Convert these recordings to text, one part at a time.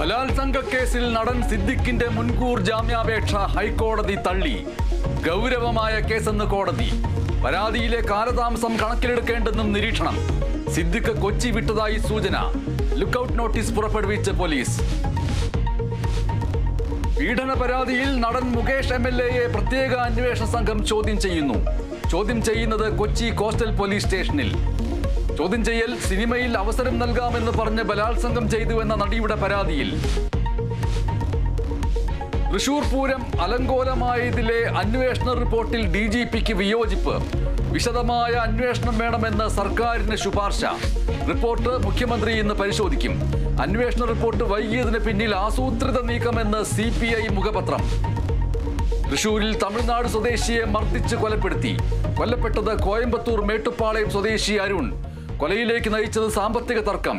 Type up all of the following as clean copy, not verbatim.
ബലാത്സംഗ കേസിൽ നടൻ സിദ്ദിഖിന്റെ മുൻകൂർ ജാമ്യാപേക്ഷ ഹൈക്കോടതി തള്ളി. ഗൗരവമായ കേസെന്ന് കോടതി. പരാതിയിലെ കാലതാമസം കണക്കിലെടുക്കേണ്ടെന്നും നിരീക്ഷണം. സിദ്ദിഖ് കൊച്ചി വിട്ടതായി സൂചന. ലുക്കൌട്ട് നോട്ടീസ് പുറപ്പെടുവിച്ച് പോലീസ്. പീഡന പരാതിയിൽ നടൻ മുകേഷ് MLA പ്രത്യേക അന്വേഷണ സംഘം ചോദ്യം ചെയ്യുന്നു. ചോദ്യം ചെയ്യുന്നത് കൊച്ചി കോസ്റ്റൽ പോലീസ് സ്റ്റേഷനിൽ. ചോദ്യം ചെയ്യൽ സിനിമയിൽ അവസരം നൽകാമെന്ന് പറഞ്ഞ് ബലാത്സംഗം ചെയ്തുവെന്ന നടിയുടെ പരാതിയിൽ. തൃശൂർ പൂരം അലങ്കോലമായതിലെ അന്വേഷണ റിപ്പോർട്ടിൽ DGPക്ക് വിയോജിപ്പ്. വിശദമായ അന്വേഷണം വേണമെന്ന് സർക്കാരിന് ശുപാർശ. റിപ്പോർട്ട് മുഖ്യമന്ത്രി ഇന്ന് പരിശോധിക്കും. അന്വേഷണ റിപ്പോർട്ട് വൈകിയതിന് പിന്നിൽ ആസൂത്രിത നീക്കമെന്ന് CPI മുഖപത്രം. തൃശൂരിൽ തമിഴ്നാട് സ്വദേശിയെ മർദ്ദിച്ച് കൊലപ്പെടുത്തി. കൊല്ലപ്പെട്ടത് കോയമ്പത്തൂർ മേട്ടുപ്പാളയം സ്വദേശി അരുൺ. കൊലയിലേക്ക് നയിച്ചത് സാമ്പത്തിക തർക്കം.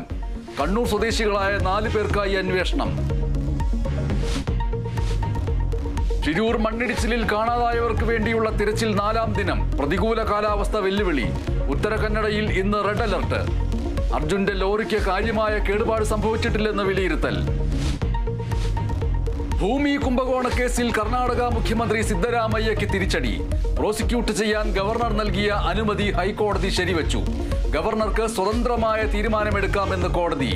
കണ്ണൂർ സ്വദേശികളായ 4 പേർക്കായി അന്വേഷണം. ശിരൂർ മണ്ണിടിച്ചിലിൽ കാണാതായവർക്ക് വേണ്ടിയുള്ള തിരച്ചിൽ 4ാം ദിനം. പ്രതികൂല കാലാവസ്ഥ വെല്ലുവിളി. ഉത്തര കന്നഡയിൽ ഇന്ന് റെഡ് അലർട്ട്. അർജുന്റെ ലോറിക്ക് കാര്യമായ കേടുപാട് സംഭവിച്ചിട്ടില്ലെന്ന് വിലയിരുത്തൽ. ഭൂമി കുംഭകോണ കേസിൽ കർണാടക മുഖ്യമന്ത്രി സിദ്ധരാമയ്യയ്ക്ക് തിരിച്ചടി. പ്രോസിക്യൂട്ട് ചെയ്യാൻ ഗവർണർ നൽകിയ അനുമതി ഹൈക്കോടതി ശരിവച്ചു. ഗവർണർക്ക് സ്വതന്ത്രമായ തീരുമാനമെടുക്കാമെന്ന് കോടതി.